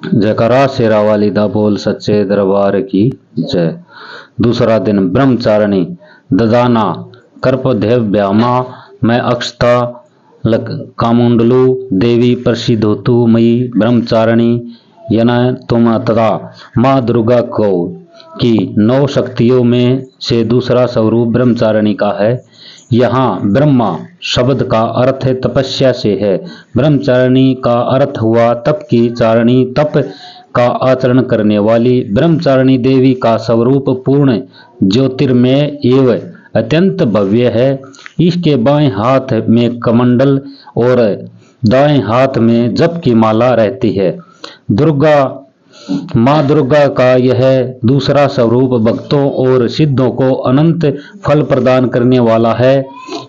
जयकारा शेरा वाली दा बोल सच्चे दरबार की जय। दूसरा दिन ब्रह्मचारिणी ददाना कर्पदेव्यामा मैं अक्षता कामुंडलु देवी प्रसिद्ध होतु मई ब्रह्मचारिणी यन तुम तथा माँ दुर्गा को की 9 शक्तियों में से दूसरा स्वरूप ब्रह्मचारिणी का है। यहाँ ब्रह्मा शब्द का अर्थ तपस्या से है। ब्रह्मचारिणी का अर्थ हुआ तप की चारिणी, तप का आचरण करने वाली। ब्रह्मचारिणी देवी का स्वरूप पूर्ण ज्योतिर्मय एवं अत्यंत भव्य है। इसके बाएं हाथ में कमंडल और दाएं हाथ में जप की माला रहती है। माँ दुर्गा का यह दूसरा स्वरूप भक्तों और सिद्धों को अनंत फल प्रदान करने वाला है।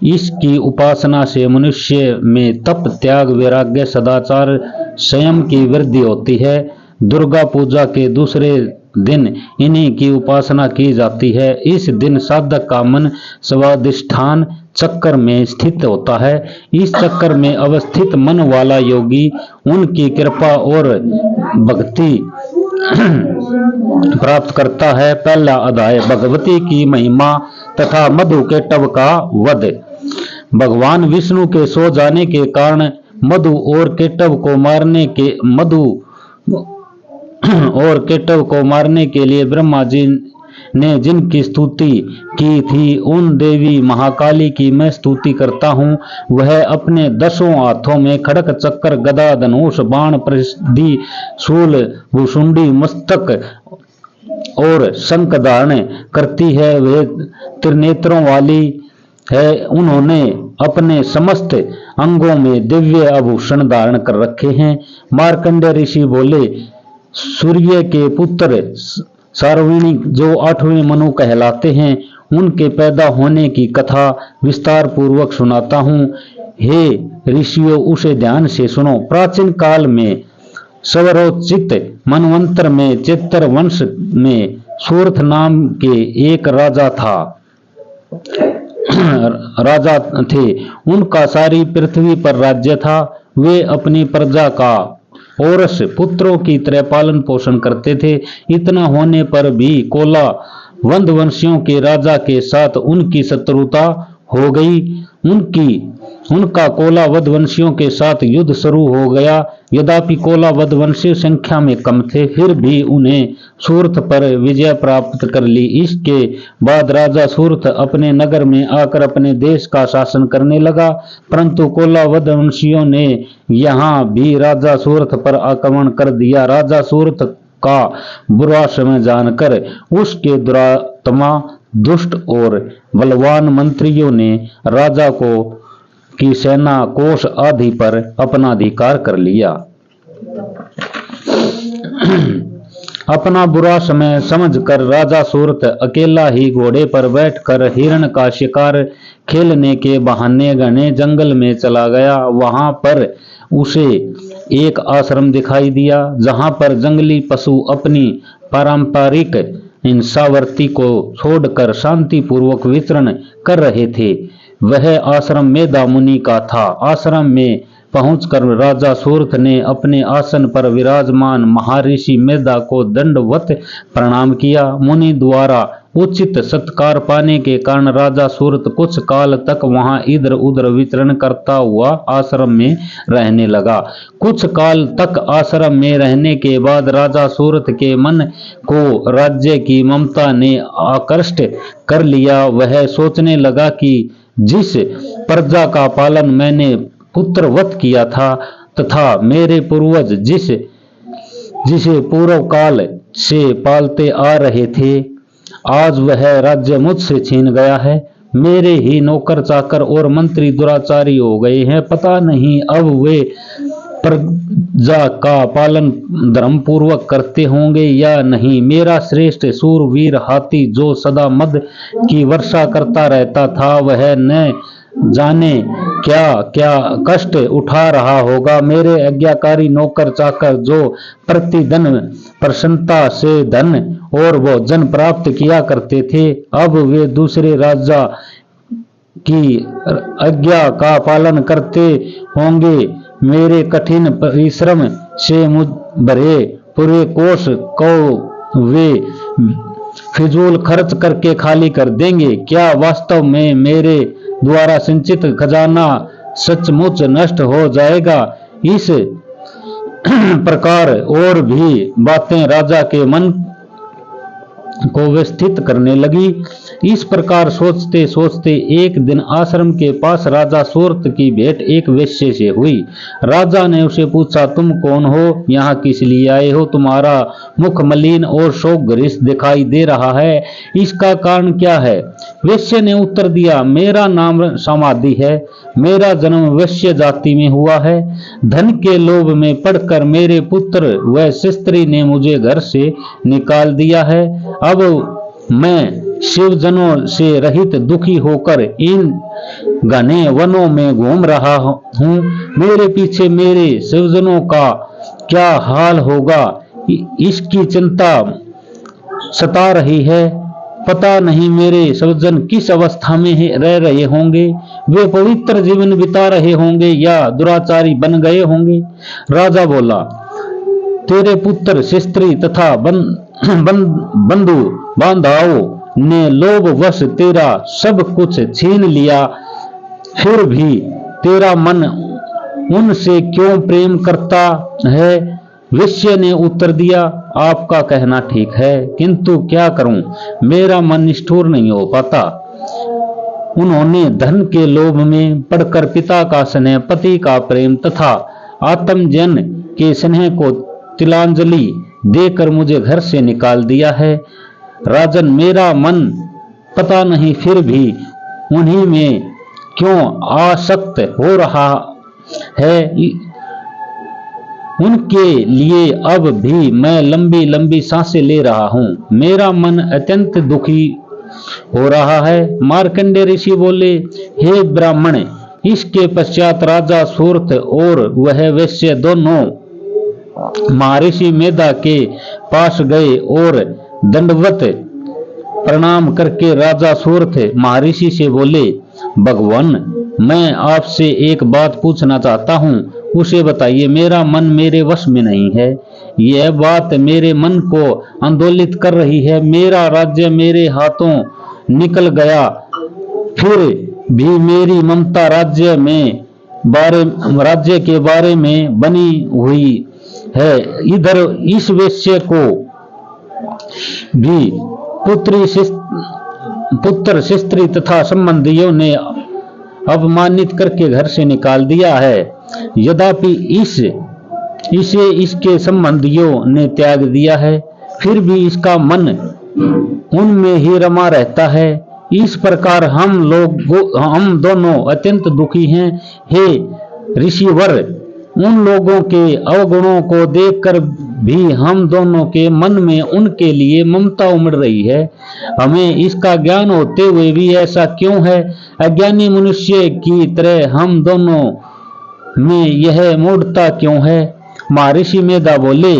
इसकी उपासना से मनुष्य में तप, त्याग, वैराग्य, सदाचार, संयम की वृद्धि होती है। दुर्गा पूजा के दूसरे दिन इन्हीं की उपासना की जाती है। इस दिन साधक का मन स्वाधिष्ठान चक्र में स्थित होता है। इस चक्र में अवस्थित मन वाला योगी उनकी कृपा और भक्ति प्राप्त करता है। पहला अध्याय भगवती की महिमा तथा मधु के टब का वध। भगवान विष्णु के सो जाने के कारण मधु और केटव को मारने के लिए ब्रह्मा जी ने जिनकी स्तुति की थी उन देवी महाकाली की मैं स्तुति करता हूँ। वह अपने 10 हाथों में खड़क, चक्र, गदा, धनुष, बाण, परिधि, शूल, भुसुंडी, मस्तक और शंख धारण करती है। वे त्रिनेत्रों वाली है। उन्होंने अपने समस्त अंगों में दिव्य आभूषण धारण कर रखे हैं। मार्कंडेय ऋषि बोले, सूर्य के पुत्र सार्वणी जो 8वें मनु कहलाते हैं, उनके पैदा होने की कथा विस्तार पूर्वक सुनाता हूँ। हे ऋषियों, उसे ध्यान से सुनो। प्राचीन काल में स्वरोचित मनवंतर में चेतर वंश में सूर्थ नाम के एक राजा थे। उनका सारी पृथ्वी पर राज्य था। वे अपनी प्रजा का औरस पुत्रों की तरह पालन पोषण करते थे। इतना होने पर भी कोला वंशीयों के राजा के साथ उनकी शत्रुता हो गई। उनका कोला वंशियों के साथ युद्ध शुरू हो गया। यद्यपि कोला वंशी संख्या में कम थे, फिर भी उन्हें सूर्थ पर विजय प्राप्त कर ली। इसके बाद राजा सूर्थ अपने नगर में आकर अपने देश का शासन करने लगा। परंतु कोला वंशियों ने यहाँ भी राजा सूर्थ पर आक्रमण कर दिया। राजा सूर्थ का बुरा समय जानकर उसके दुरात्मा, दुष्ट और बलवान मंत्रियों ने राजा की सेना, कोष आदि पर अपना अधिकार कर लिया। अपना बुरा समय समझकर राजा सूर्थ अकेला ही घोड़े पर बैठकर हिरण का शिकार खेलने के बहाने घने जंगल में चला गया। वहां पर उसे एक आश्रम दिखाई दिया, जहां पर जंगली पशु अपनी पारंपरिक हिंसावर्ती को छोड़कर शांति पूर्वक विचरण कर रहे थे। वह आश्रम मेधा मुनि का था। आश्रम में पहुंचकर राजा सूर्थ ने अपने आसन पर विराजमान महर्षि मेधा को दंडवत प्रणाम किया। मुनि द्वारा उचित सत्कार पाने के कारण राजा सूर्थ कुछ काल तक वहां इधर उधर विचरण करता हुआ आश्रम में रहने लगा। कुछ काल तक आश्रम में रहने के बाद राजा सूर्थ के मन को राज्य की ममता ने आकृष्ट कर लिया। वह सोचने लगा कि जिस प्रजा का पालन मैंने पुत्रवत किया था तथा मेरे पूर्वज जिसे पूर्व काल से पालते आ रहे थे, आज वह राज्य मुझसे छीन गया है। मेरे ही नौकर चाकर और मंत्री दुराचारी हो गए हैं। पता नहीं अब वे प्रजा का पालन धर्म पूर्वक करते होंगे या नहीं। मेरा श्रेष्ठ सूरवीर हाथी जो सदा मद की वर्षा करता रहता था, वह न जाने क्या क्या कष्ट उठा रहा होगा। मेरे आज्ञाकारी नौकर चाकर जो प्रतिदिन प्रसन्नता से धन और भोजन प्राप्त किया करते थे, अब वे दूसरे राजा की आज्ञा का पालन करते होंगे। मेरे कठिन परिश्रम से मुझ भरे पूरे कोष को वे फिजूल खर्च करके खाली कर देंगे। क्या वास्तव में मेरे द्वारा संचित खजाना सचमुच नष्ट हो जाएगा? इस प्रकार और भी बातें राजा के मन को व्यवस्थित करने लगी। इस प्रकार सोचते सोचते एक दिन आश्रम के पास राजा सूरत की भेंट एक वेश्या से हुई। राजा ने उसे पूछा, तुम कौन हो? यहाँ किस लिए आए हो? तुम्हारा मुख मलिन और शोकग्रस्त दिखाई दे रहा है, इसका कारण क्या है? वेश्या ने उत्तर दिया, मेरा नाम समाधि है, मेरा जन्म वैश्य जाति में हुआ है। धन के लोभ में पड़कर मेरे पुत्र व स्त्री ने मुझे घर से निकाल दिया है। अब मैं शिवजनों से रहित दुखी होकर इन घने वनों में घूम रहा हूँ। मेरे पीछे मेरे शिवजनों का क्या हाल होगा, इसकी चिंता सता रही है। पता नहीं मेरे स्वजन किस अवस्था में रह रहे होंगे, वे पवित्र जीवन बिता रहे होंगे या दुराचारी बन गए होंगे। राजा बोला, तेरे पुत्र स्त्री तथा बंधु बांधवों ने लोभवश तेरा सब कुछ छीन लिया, फिर भी तेरा मन उनसे क्यों प्रेम करता है? वेश्या ने उत्तर दिया, आपका कहना ठीक है, किंतु क्या करूं, मेरा मन निष्ठुर नहीं हो पाता। उन्होंने धन के लोभ में पड़कर पिता का स्नेह, पति का प्रेम तथा आत्मजन के स्नेह को तिलांजलि देकर मुझे घर से निकाल दिया है। राजन, मेरा मन पता नहीं फिर भी उन्हीं में क्यों आसक्त हो रहा है। उनके लिए अब भी मैं लंबी लंबी सांसें ले रहा हूँ। मेरा मन अत्यंत दुखी हो रहा है। मार्कंडेय ऋषि बोले, हे ब्राह्मण। इसके पश्चात राजा सूरत और वह वैश्य दोनों महर्षि मेधा के पास गए और दंडवत प्रणाम करके राजा सूरत महर्षि से बोले, भगवान, मैं आपसे एक बात पूछना चाहता हूँ, उसे बताइए। मेरा मन मेरे वश में नहीं है। यह बात मेरे मन को आंदोलित कर रही है। मेरा राज्य मेरे हाथों निकल गया, फिर भी मेरी ममता राज्य के बारे में बनी हुई है। इधर इस वेश्या को भी पुत्र स्त्री तथा संबंधियों ने अपमानित करके घर से निकाल दिया है। यद्यपि इसे इसके संबंधियों ने त्याग दिया है, फिर भी इसका मन उनमें ही रमा रहता है। इस प्रकार हम दोनों अत्यंत दुखी हैं। हे ऋषिवर, उन लोगों के अवगुणों को देखकर भी हम दोनों के मन में उनके लिए ममता उमड़ रही है। हमें इसका ज्ञान होते हुए भी ऐसा क्यों है? अज्ञानी मनुष्य की तरह हम दोनों में यह मूढ़ता क्यों है? महर्षि मेधा बोले,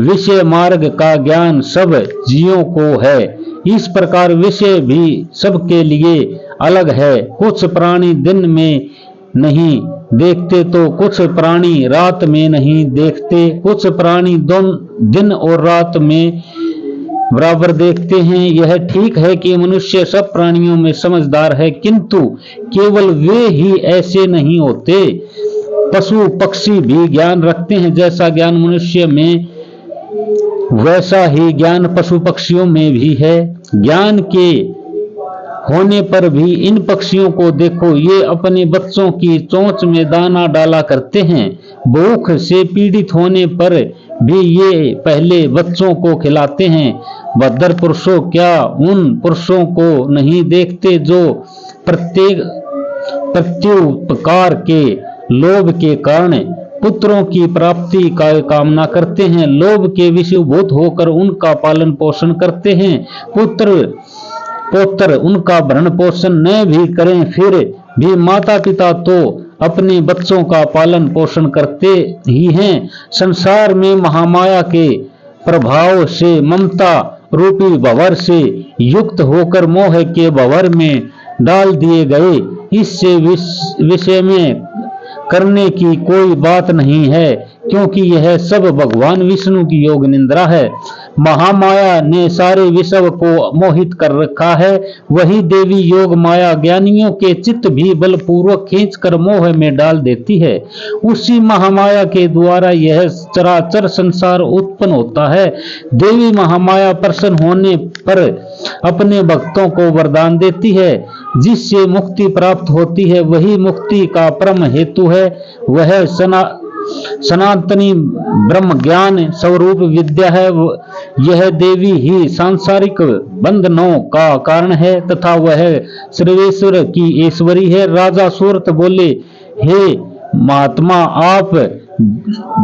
विषय मार्ग का ज्ञान सब जीवों को है। इस प्रकार विषय भी सबके लिए अलग है। कुछ प्राणी दिन में नहीं देखते तो कुछ प्राणी रात में नहीं देखते, कुछ प्राणी दिन और रात में बराबर देखते हैं। यह ठीक है कि मनुष्य सब प्राणियों में समझदार है, किंतु केवल वे ही ऐसे नहीं होते। पशु पक्षी भी ज्ञान रखते हैं। जैसा ज्ञान मनुष्य में वैसा ही ज्ञान पशु पक्षियों में भी है। ज्ञान के होने पर भी इन पक्षियों को देखो, ये अपने बच्चों की चोंच में दाना डाला करते हैं। भूख से पीड़ित होने पर भी ये पहले बच्चों को खिलाते हैं। भद्र पुरुषों, क्या उन पुरुषों को नहीं देखते जो प्रत्युपकार के लोभ के कारण पुत्रों की प्राप्ति का कामना करते हैं, लोभ के विषयभूत होकर उनका पालन पोषण करते हैं। पुत्र उनका भरण पोषण न भी करें, फिर भी माता पिता तो अपने बच्चों का पालन पोषण करते ही हैं। संसार में महामाया के प्रभाव से ममता रूपी भंवर से युक्त होकर मोह के भंवर में डाल दिए गए। इससे विषय में करने की कोई बात नहीं है क्योंकि यह सब भगवान विष्णु की योग निंद्रा है। महामाया ने सारे विश्व को मोहित कर रखा है। वही देवी योग माया ज्ञानियों के चित्त भी बलपूर्वक खींचकर मोह में डाल देती है। उसी महामाया के द्वारा यह चराचर संसार उत्पन्न होता है। देवी महामाया प्रसन्न होने पर अपने भक्तों को वरदान देती है, जिससे मुक्ति प्राप्त होती है। वही मुक्ति का परम हेतु है। वह सनातनी ब्रह्म ज्ञान स्वरूप विद्या है। यह देवी ही सांसारिक बंधनों का कारण है तथा वह सर्वेश्वर की ईश्वरी है। राजा सूरत बोले, हे महात्मा, आप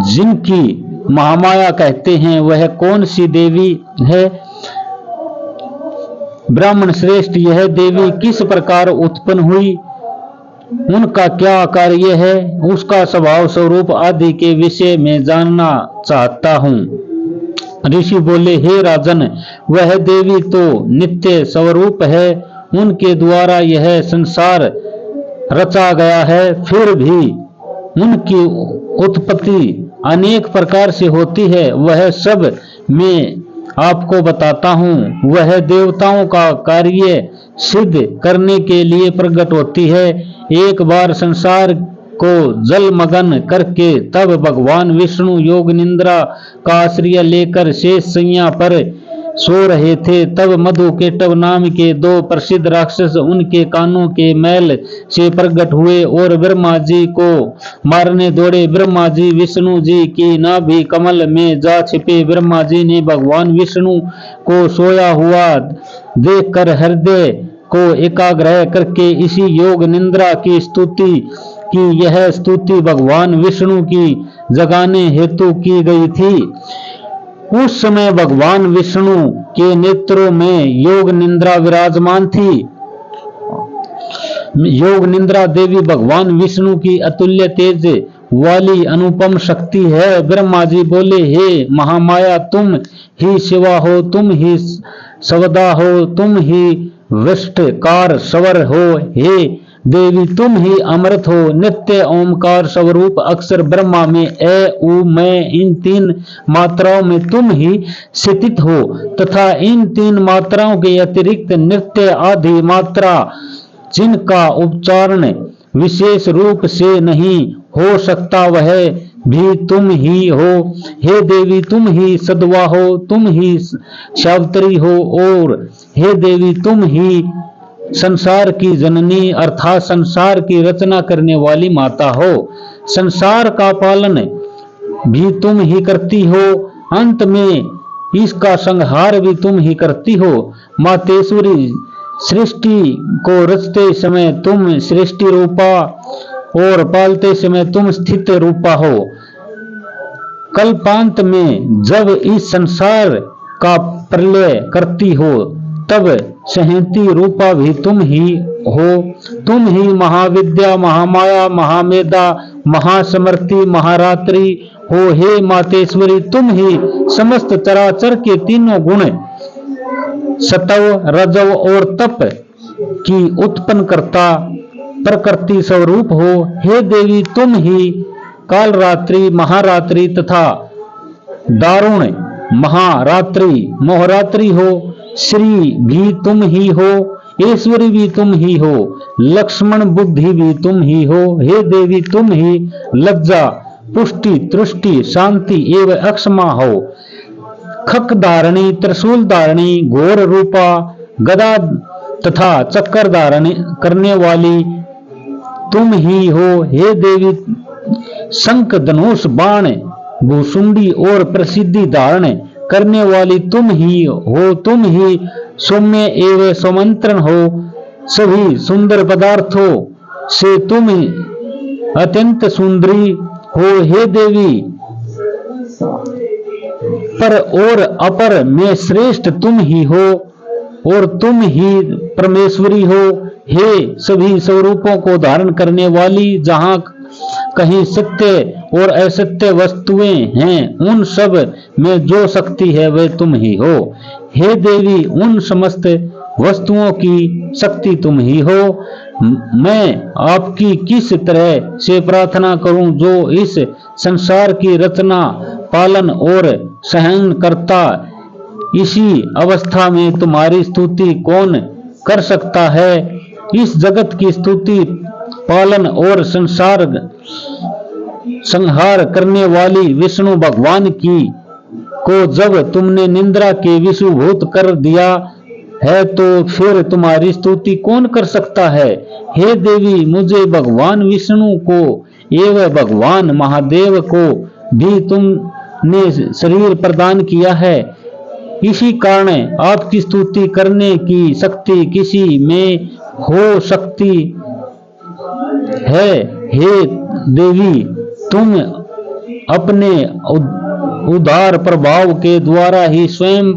जिनकी महामाया कहते हैं वह कौन सी देवी है? ब्राह्मण श्रेष्ठ, यह देवी किस प्रकार उत्पन्न हुई, उनका क्या कार्य है, उसका स्वभाव स्वरूप आदि के विषय में जानना चाहता हूँ। ऋषि बोले, हे राजन, वह देवी तो नित्य स्वरूप है। उनके द्वारा यह संसार रचा गया है। फिर भी उनकी उत्पत्ति अनेक प्रकार से होती है। वह सब मैं आपको बताता हूँ। वह देवताओं का कार्य सिद्ध करने के लिए प्रकट होती है। एक बार संसार को जलमग्न करके तब भगवान विष्णु योग निंद्रा का आश्रय लेकर शेष शैया पर सो रहे थे। तब मधुकेटव नाम के दो प्रसिद्ध राक्षस उनके कानों के मैल से प्रकट हुए और ब्रह्मा जी को मारने दौड़े। ब्रह्मा जी विष्णु जी की नाभि कमल में जा छिपे। ब्रह्मा जी ने भगवान विष्णु को सोया हुआ देखकर हृदय को एकाग्र करके इसी योग निंद्रा की स्तुति की। यह स्तुति भगवान विष्णु की जगाने हेतु की गई थी। उस समय भगवान विष्णु के नेत्रों में योग निंद्रा विराजमान थी। योग निंद्रा देवी भगवान विष्णु की अतुल्य तेज वाली अनुपम शक्ति है। ब्रह्मा जी बोले, हे महामाया, तुम ही शिवा हो, तुम ही सवदा हो, तुम ही विष्टकार स्वर हो। हे देवी, तुम ही अमृत हो, नित्य ओमकार स्वरूप अक्षर ब्रह्मा में ए उ मैं, इन तीन मात्राओं में तुम ही स्थित हो तथा इन तीन मात्राओं के अतिरिक्त नित्य आदि मात्रा जिनका उच्चारण विशेष रूप से नहीं हो सकता वह भी तुम ही हो। हे देवी, तुम ही सद्वा हो, तुम ही सावित्री हो और हे देवी, तुम ही संसार की जननी अर्थात संसार की रचना करने वाली माता हो। संसार का पालन भी तुम ही करती हो, अंत में इसका संहार भी तुम ही करती हो। मातेश्वरी, सृष्टि को रचते समय तुम सृष्टि रूपा और पालते समय तुम स्थित रूपा हो। कल्पांत में जब इस संसार का प्रलय करती हो तब सहंती रूपा भी तुम ही हो। तुम ही महाविद्या, महामाया, महामेधा, महासमर्थी, महारात्रि हो। हे मातेश्वरी, तुम ही समस्त चराचर के तीनों गुण सतव, रजव और तप की उत्पन्न करता प्रकृति स्वरूप हो। हे देवी, तुम ही कालरात्रि, महारात्रि तथा दारुण महारात्रि, मोहरात्रि हो। श्री भी तुम ही हो, ईश्वरी भी तुम ही हो, लक्ष्मण बुद्धि भी तुम ही हो। हे देवी, तुम ही लज्जा, पुष्टि, तुष्टि, शांति एवं अक्षमा हो। खक धारणी, त्रिशूल धारणी, घोर रूपा, गदा तथा चक्कर धारण करने वाली तुम ही हो। हे देवी, शंख, धनुष, बाण, भूसुंडी और प्रसिद्धि धारण करने वाली तुम ही हो। तुम ही सौम्य एवं सुमंत्रण हो। सभी सुंदर पदार्थों से तुम अत्यंत सुंदरी हो। हे देवी, पर और अपर में श्रेष्ठ तुम ही हो और तुम ही परमेश्वरी हो। हे सभी स्वरूपों को धारण करने वाली, जहाँ कहीं सत्य और असत्य वस्तुएं हैं उन सब में जो शक्ति है वह तुम ही हो। हे देवी, उन समस्त वस्तुओं की शक्ति तुम ही हो। मैं आपकी किस तरह से प्रार्थना करूं जो इस संसार की रचना, पालन और सहन करता। इसी अवस्था में तुम्हारी स्तुति कौन कर सकता है? इस जगत की स्तुति, पालन और संहार करने वाली विष्णु भगवान की को जब तुमने निंद्रा के विषुभूत कर दिया है तो फिर तुम्हारी स्तुति कौन कर सकता है? हे देवी, मुझे भगवान विष्णु को एवं भगवान महादेव को भी तुमने शरीर प्रदान किया है। इसी कारण आपकी स्तुति करने की शक्ति किसी में हो सकती है। हे देवी, तुम अपने उदार प्रभाव के द्वारा ही स्वयं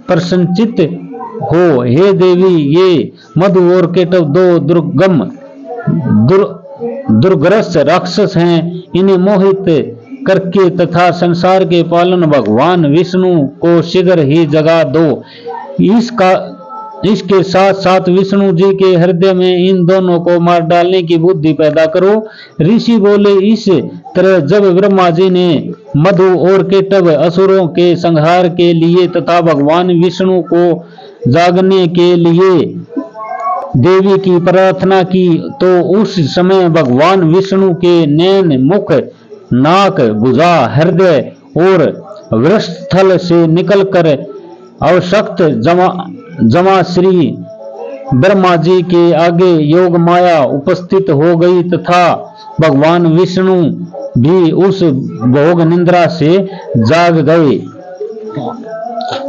प्रसन्नचित हो। हे देवी, ये मधु और केटव दो दुर्ग्रस्त राक्षस हैं। इन्हें मोहित करके तथा संसार के पालन भगवान विष्णु को शीघ्र ही जगा दो। इसके साथ साथ विष्णु जी के हृदय में इन दोनों को मार डालने की बुद्धि पैदा करो। ऋषि बोले, इस तरह जब ब्रह्मा जी ने मधु और केटव असुरों के संहार के लिए तथा भगवान विष्णु को जागने के लिए देवी की प्रार्थना की तो उस समय भगवान विष्णु के नैन, मुख, नाक, भुजा, हृदय और वृषस्थल से निकलकर अवशक्त जमा श्री ब्रह्मा जी के आगे योग माया उपस्थित हो गई तथा भगवान विष्णु भी उस भोग निद्रा से जाग गए।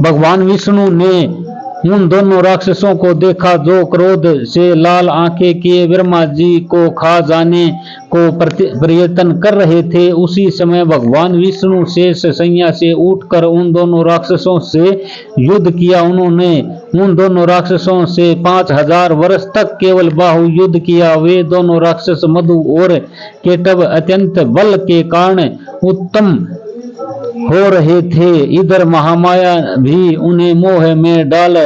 भगवान विष्णु ने उन दोनों राक्षसों को देखा जो क्रोध से लाल आंखें किए ब्रह्मा जी को खा जाने को प्रयत्न कर रहे थे। उसी समय भगवान विष्णु शेष संज्ञा से उठकर उन दोनों राक्षसों से युद्ध किया। उन्होंने उन दोनों राक्षसों से 5000 वर्ष तक केवल बाहु युद्ध किया। वे दोनों राक्षस मधु और केटव अत्यंत बल के कारण उत्तम हो रहे थे। इधर महामाया भी उन्हें मोह में डाल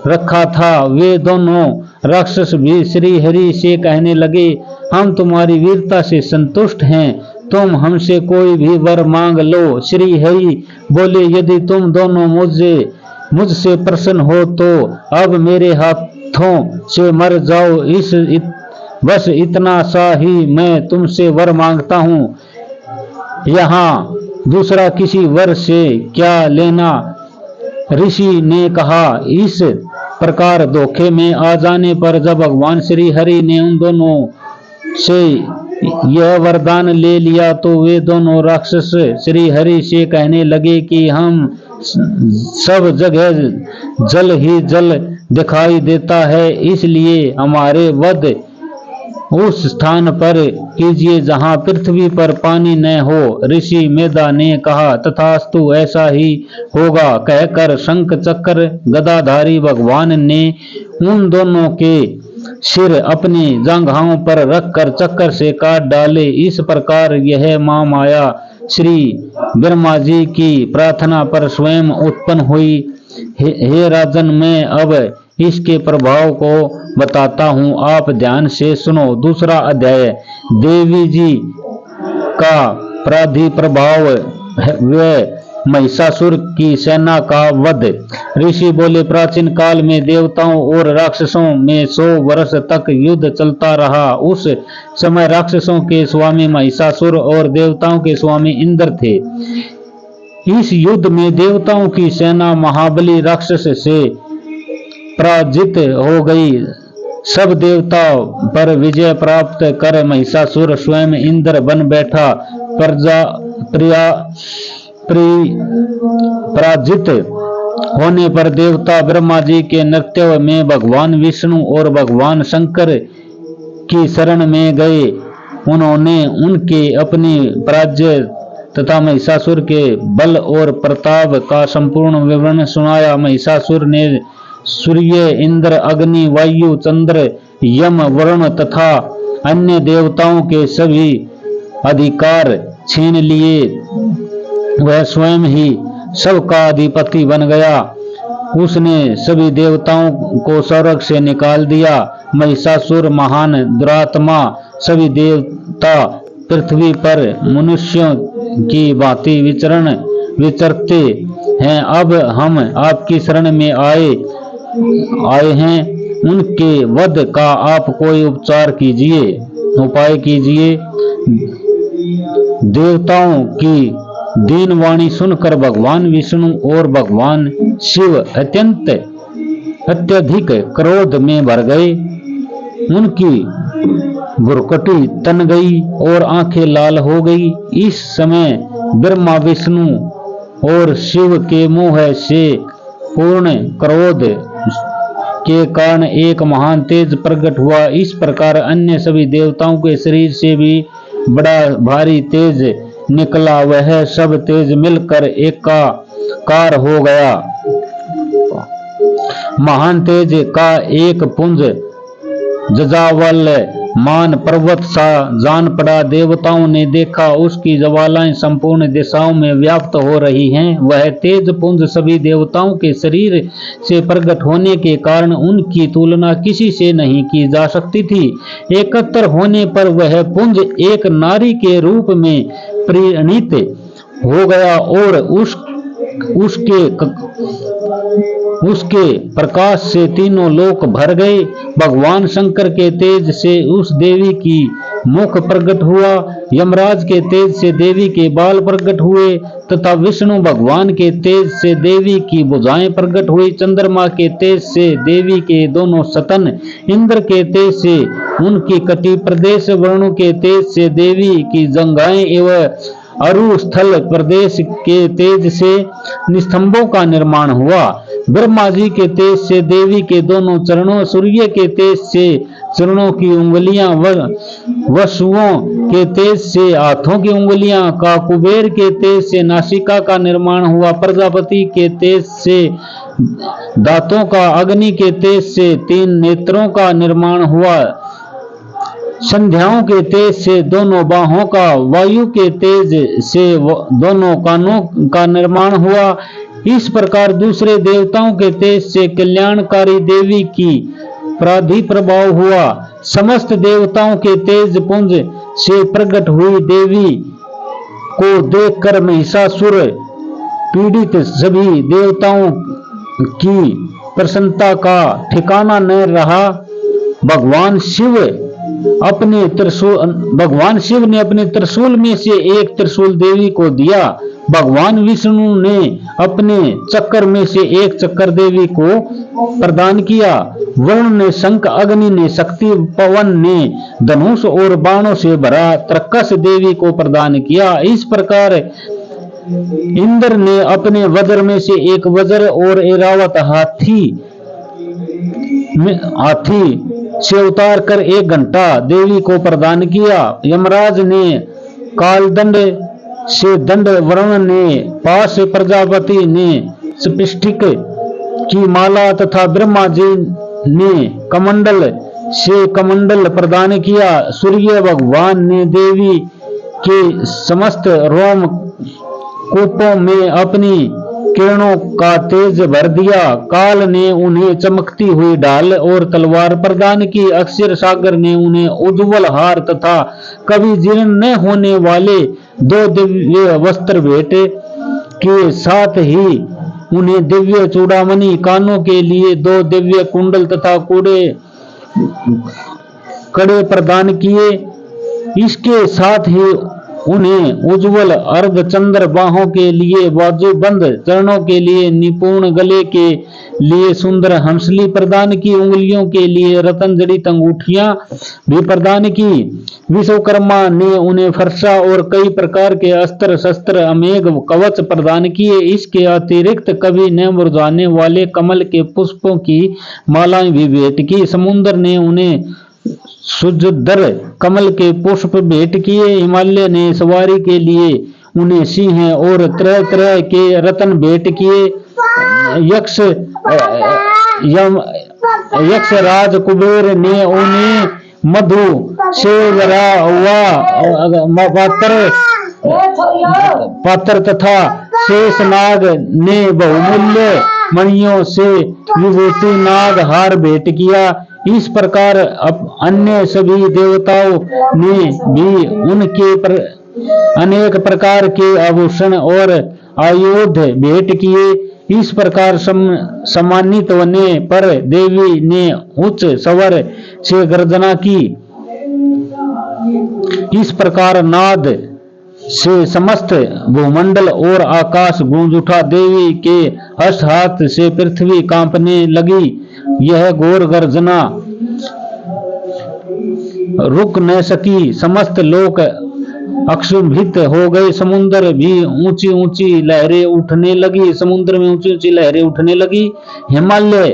रखा था। वे दोनों राक्षस भी श्री हरि से कहने लगे, हम तुम्हारी वीरता से संतुष्ट हैं, तुम हमसे कोई भी वर मांग लो। श्री हरि बोले, यदि तुम दोनों मुझसे प्रसन्न हो तो अब मेरे हाथों से मर जाओ। बस इतना सा ही मैं तुमसे वर मांगता हूँ, यहाँ दूसरा किसी वर से क्या लेना। ऋषि ने कहा, इस प्रकार धोखे में आ जाने पर जब भगवान श्री हरि ने उन दोनों से यह वरदान ले लिया तो वे दोनों राक्षस श्री हरि से कहने लगे कि हम सब जगह जल ही जल दिखाई देता है, इसलिए हमारे वध उस स्थान पर कीजिए जहां पृथ्वी पर पानी न हो। ऋषि मेधा ने कहा, तथास्तु, ऐसा ही होगा। कहकर शंख चक्र गदाधारी भगवान ने उन दोनों के सिर अपनी जांघों पर रखकर चक्कर से काट डाले। इस प्रकार यह महामाया श्री ब्रह्मा जी की प्रार्थना पर स्वयं उत्पन्न हुई। हे राजन, मैं अब इसके प्रभाव को बताता हूँ, आप ध्यान से सुनो। दूसरा अध्याय, देवी जी का प्रादुर्भाव व महिषासुर की सेना का वध। ऋषि बोले, प्राचीन काल में देवताओं और राक्षसों में 100 वर्ष तक युद्ध चलता रहा। उस समय राक्षसों के स्वामी महिषासुर और देवताओं के स्वामी इंद्र थे। इस युद्ध में देवताओं की सेना महाबली राक्षस से पराजित हो गई। सब देवताओं पर विजय प्राप्त कर महिषासुर स्वयं इंद्र बन बैठा। पराजित होने पर देवता ब्रह्मा जी के नृत्य में भगवान विष्णु और भगवान शंकर की शरण में गए। उन्होंने उनके अपनी पराजय तथा महिषासुर के बल और प्रताप का संपूर्ण विवरण सुनाया। महिषासुर ने सूर्य, इंद्र, अग्नि, वायु, चंद्र, यम, वरुण तथा अन्य देवताओं के सभी अधिकार छीन लिए। वह स्वयं ही सबका अधिपति बन गया। उसने सभी देवताओं को स्वर्ग से निकाल दिया। महिषासुर महान दुरात्मा, सभी देवता पृथ्वी पर मनुष्यों की भांति विचरते हैं। अब हम आपकी शरण में आए हैं, उनके वध का आप कोई उपाय कीजिए। देवताओं की दीन वाणी सुनकर भगवान विष्णु और भगवान शिव अत्यधिक क्रोध में भर गए। उनकी भुरकटी तन गई और आंखें लाल हो गई। इस समय ब्रह्मा विष्णु और शिव के मुंह से पूर्ण क्रोध के कारण एक महान तेज प्रकट हुआ। इस प्रकार अन्य सभी देवताओं के शरीर से भी बड़ा भारी तेज निकला। वह सब तेज मिलकर एकाकार हो गया। महान तेज का एक पुंज जजावल मान पर्वत सा जान पड़ा। देवताओं ने देखा उसकी ज्वालाएं संपूर्ण दिशाओं में व्याप्त हो रही हैं। वह तेज पुंज सभी देवताओं के शरीर से प्रकट होने के कारण उनकी तुलना किसी से नहीं की जा सकती थी। एकत्र होने पर वह पुंज एक नारी के रूप में परिणित हो गया और उसके प्रकाश से तीनों लोक भर गए। भगवान शंकर के तेज से उस देवी की मुख प्रकट हुआ, यमराज के तेज से देवी के बाल प्रकट हुए तथा विष्णु भगवान के तेज से देवी की भुजाएं प्रकट हुई। चंद्रमा के तेज से देवी के दोनों स्तन, इंद्र के तेज से उनकी कटी प्रदेश, वरुण के तेज से देवी की जंघाएं एवं अरु स्थल प्रदेश के तेज से निस्तंभों का निर्माण हुआ। ब्रह्मा जी के तेज से देवी के दोनों चरणों, सूर्य के तेज से चरणों की उंगलियां, वसुओं के तेज से हाथों की उंगलियां का, कुबेर के तेज से नासिका का निर्माण हुआ, प्रजापति के तेज से दांतों का, अग्नि के तेज से 3 नेत्रों का निर्माण हुआ, संध्याओं के तेज से दोनों बाहों का, वायु के तेज से दोनों कानों का निर्माण हुआ। इस प्रकार दूसरे देवताओं के तेज से कल्याणकारी देवी की प्रादुर्भाव हुआ। समस्त देवताओं के तेज पुंज से प्रकट हुई देवी को देखकर महिषासुर पीड़ित सभी देवताओं की प्रसन्नता का ठिकाना न रहा। भगवान शिव ने अपने त्रिशूल में से एक त्रिशूल देवी को दिया। भगवान विष्णु ने अपने चक्र में से एक चक्र देवी को प्रदान किया। वरुण ने शंख, अग्नि ने शक्ति, पवन ने धनुष और बाणों से भरा तरकस देवी को प्रदान किया। इस प्रकार इंद्र ने अपने वज्र में से एक वज्र और ऐरावत हाथी से उतार कर 1 घंटा देवी को प्रदान किया। यमराज ने कालदंड से दंड, वरुण ने पाश, प्रजापति ने स्फटिक की माला तथा ब्रह्मा जी ने कमंडल से कमंडल प्रदान किया। सूर्य भगवान ने देवी के समस्त रोम कूपों में अपनी किरणों का तेज भर दिया। काल ने उन्हें चमकती हुई ढाल और तलवार प्रदान की। अक्षर सागर ने उन्हें उज्ज्वल हार तथा कभी जीर्ण न होने वाले 2 दिव्य वस्त्र भेंट के साथ ही उन्हें दिव्य चूड़ामणि, कानों के लिए 2 दिव्य कुंडल तथा कड़े प्रदान किए। इसके साथ ही उन्हें उज्ज्वल अर्धचंद्र, बाहों के लिए बाजूबंद, चरणों के लिए निपुण, गले के लिए सुंदर हंसली प्रदान की। उंगलियों के लिए रत्न जड़ित अंगूठियां भी प्रदान की। विश्वकर्मा ने उन्हें फरसा और कई प्रकार के अस्त्र शस्त्र, अमेघ कवच प्रदान किए। इसके अतिरिक्त कभी न मुरझाने वाले कमल के पुष्पों की मालाएं भी भेंट की। समुद्र ने उन्हें सुजदर कमल के पुष्प भेंट किए। हिमालय ने सवारी के लिए उन्हें सिंह और तरह तरह के रत्न भेंट किए। यक्ष राज कुबेर ने उन्हें मधु से भरा हुआ पात्र तथा शेषनाग ने बहुमूल्य मणियों से विभूति नाग हार भेंट किया। इस प्रकार अन्य सभी देवताओं ने भी उनके अनेक प्रकार के आभूषण और आयुध भेंट किए। इस प्रकार सम्मानित होने पर देवी ने उच्च स्वर से गर्जना की। इस प्रकार नाद से समस्त भूमंडल और आकाश गूंज उठा। देवी के अष्ट हाथ से पृथ्वी कांपने लगी। यह घोर गर्जना रुक न सकी। समस्त लोक अक्षुभित हो गए। समुद्र भी ऊंची ऊंची लहरें उठने लगी। समुद्र में ऊंची ऊंची लहरें उठने लगी। हिमालय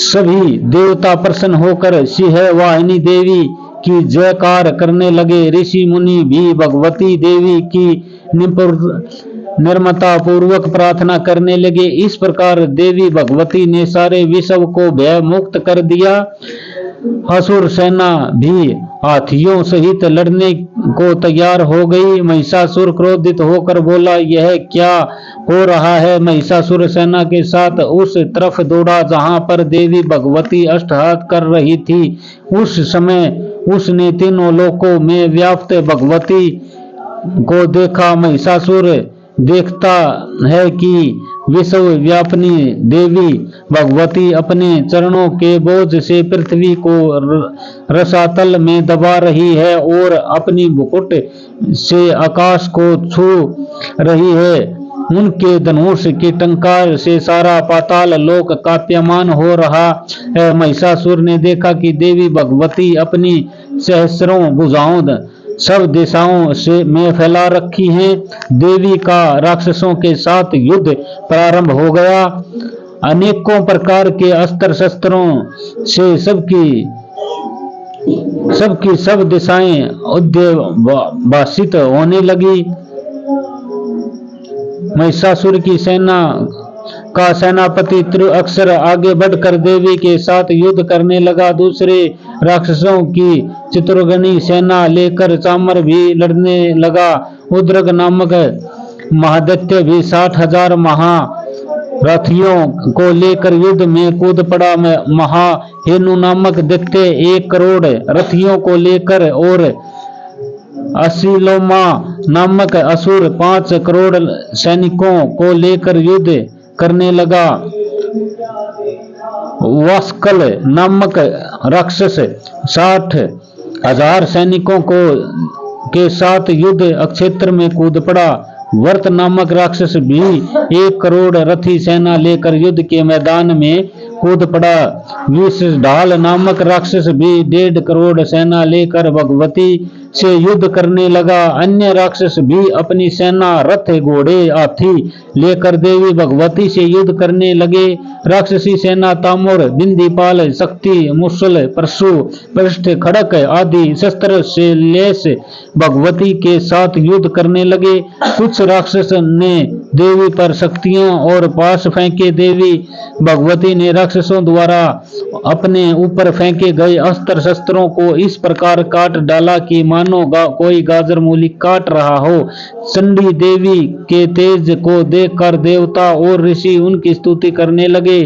सभी देवता प्रसन्न होकर सिंहवाहिनी देवी की जयकार करने लगे। ऋषि मुनि भी भगवती देवी की निर्ममता पूर्वक प्रार्थना करने लगे। इस प्रकार देवी भगवती ने सारे विश्व को भय मुक्त कर दिया। असुर सेना भी हाथियों सहित लड़ने को तैयार हो गई। महिषासुर क्रोधित होकर बोला, यह क्या हो रहा है? महिषासुर सेना के साथ उस तरफ दौड़ा जहां पर देवी भगवती अष्टहाथ कर रही थी। उस समय उसने तीनों लोकों में व्याप्त भगवती को देखा। महिषासुर देखता है कि विश्व व्यापिनी देवी भगवती अपने चरणों के बोझ से पृथ्वी को रसातल में दबा रही है और अपनी मुकुट से आकाश को छू रही है। उनके धनुष की टंकार से सारा पाताल लोक कांप्यमान हो रहा है। महिषासुर ने देखा कि देवी भगवती अपनी सहस्रों भुजाओं सब दिशाओं से में फैला रखी हैं। देवी का राक्षसों के साथ युद्ध प्रारंभ हो गया। अनेकों प्रकार के अस्त्र शस्त्रों से सबकी सब दिशाएं उद्भासित होने लगी। महिषासुर की सेना का सेनापति त्रिअक्षर आगे बढ़कर देवी के साथ युद्ध करने लगा। दूसरे राक्षसों की चित्रगणी सेना लेकर चामर भी लड़ने लगा। उद्रग नामक महादैत्य भी 60,000 महारथियों को लेकर युद्ध में कूद पड़ा। महाहेनु नामक दैत्य 1 करोड़ रथियों को लेकर और असिलोमा नामक असुर 5 करोड़ सैनिकों को लेकर युद्ध करने लगा। वास्कल नामक राक्षस 60,000 सैनिकों के साथ युद्ध क्षेत्र में कूद पड़ा। वर्त नामक राक्षस भी 1 करोड़ रथी सेना लेकर युद्ध के मैदान में कूद पड़ा। विषढाल नामक राक्षस भी 1.5 करोड़ सेना लेकर भगवती से युद्ध करने लगा। अन्य राक्षस भी अपनी सेना रथ घोड़े हाथी लेकर देवी भगवती से युद्ध करने लगे। राक्षसी सेना तामोर बिंदीपाल शक्ति मुसल परशु पृष्ठ खड़क आदि शस्त्र से लेस भगवती के साथ युद्ध करने लगे। कुछ राक्षस ने देवी पर शक्तियां और पास फेंके। देवी भगवती ने राक्षसों द्वारा अपने ऊपर फेंके गए अस्त्र शस्त्रों को इस प्रकार काट डाला कि मानो कोई गाजर मूली काट रहा हो। चंडी देवी के तेज को देखकर देवता और ऋषि उनकी स्तुति करने लगे।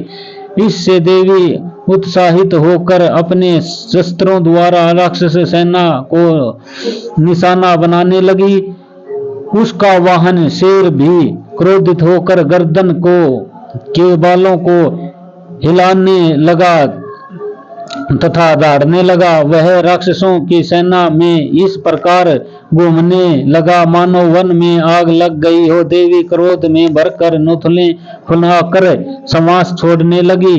इससे देवी उत्साहित होकर अपने शस्त्रों द्वारा राक्षस सेना को निशाना बनाने लगी। उसका वाहन शेर भी क्रोधित होकर गर्दन के बालों को हिलाने लगा तथा दौड़ने लगा। वह राक्षसों की सेना में इस प्रकार घूमने लगा मानो वन में आग लग गई हो। देवी क्रोध में भरकर नुथले फुलाकर समास छोड़ने लगी।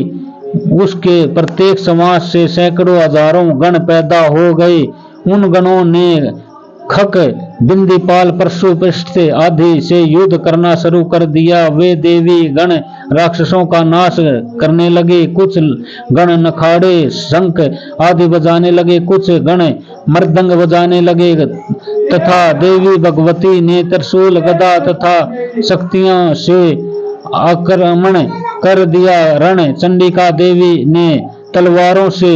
उसके प्रत्येक समास से सैकड़ों हजारों गण पैदा हो गए। उन गणों ने खक बिंदीपाल परशु पृष्ठ आदि से युद्ध करना शुरू कर दिया। वे देवी गण राक्षसों का नाश करने लगे। कुछ गण नखाड़े शंख आदि बजाने लगे, कुछ गण मृदंग बजाने लगे तथा देवी भगवती ने त्रिशूल गदा तथा शक्तियों से आक्रमण कर दिया। रण चंडिका देवी ने तलवारों से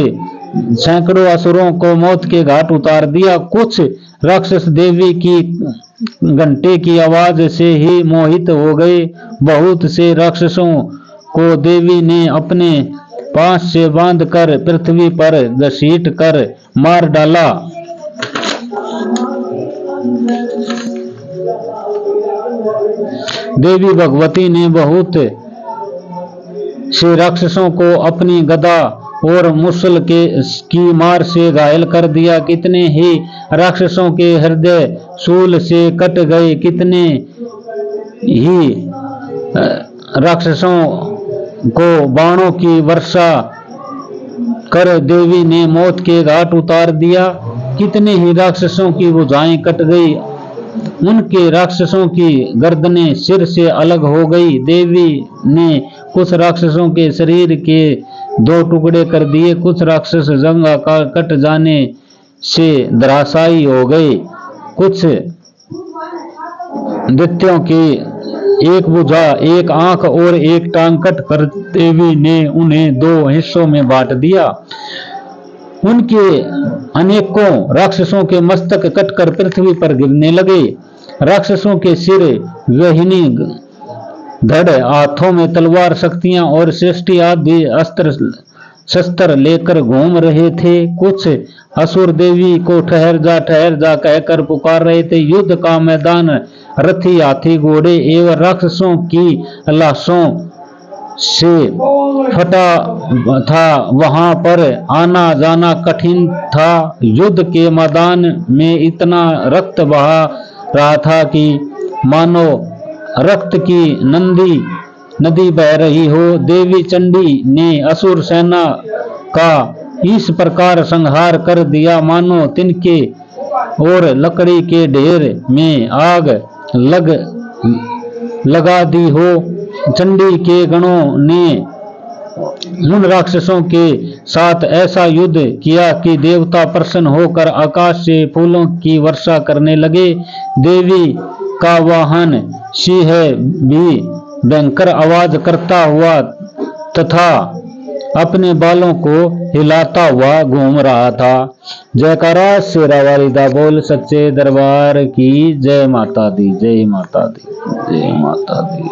सैकड़ों असुरों को मौत के घाट उतार दिया। कुछ राक्षस देवी की घंटे की आवाज से ही मोहित हो गए। बहुत से राक्षसों को देवी ने अपने पास से बांधकर पृथ्वी पर घसीट कर मार डाला। देवी भगवती ने बहुत से राक्षसों को अपनी गदा और मुसल की मार से घायल कर दिया। कितने ही राक्षसों के हृदय शूल से कट गए। कितने ही राक्षसों को बाणों की वर्षा कर देवी ने मौत के घाट उतार दिया। कितने ही राक्षसों की भुजाएं कट गई। उनके राक्षसों की गर्दनें सिर से अलग हो गई। देवी ने कुछ राक्षसों के शरीर के 2 टुकड़े कर दिए। कुछ राक्षस जंगा का कट जाने से धराशायी हो गए। कुछ दैत्यों की एक भुजा, एक आंख और एक टांग कट कर देवी ने उन्हें 2 हिस्सों में बांट दिया। उनके अनेकों राक्षसों के मस्तक कटकर पृथ्वी पर गिरने लगे। राक्षसों के सिर वहिनी धड़, हाथों में तलवार, शक्तियां और सृष्टि आदि अस्त्र शस्त्र लेकर घूम रहे थे। कुछ असुर देवी को ठहर जा कहकर पुकार रहे थे। युद्ध का मैदान रथी, हाथी, घोड़े एवं राक्षसों की लाशों से फटा था। वहां पर आना जाना कठिन था। युद्ध के मैदान में इतना रक्त बहा रहा था कि मानो रक्त की नदी बह रही हो। देवी चंडी ने असुर सेना का इस प्रकार संहार कर दिया मानो तिनके और लकड़ी के ढेर में आग लगा दी हो। चंडी के गणों ने उन राक्षसों के साथ ऐसा युद्ध किया कि देवता प्रसन्न होकर आकाश से फूलों की वर्षा करने लगे। देवी का वाहन सिंह भी भयंकर आवाज करता हुआ तथा अपने बालों को हिलाता हुआ घूम रहा था। जयकारा शेरा वालिदा बोल सच्चे दरबार की जय माता दी, जय माता दी, जय माता दी।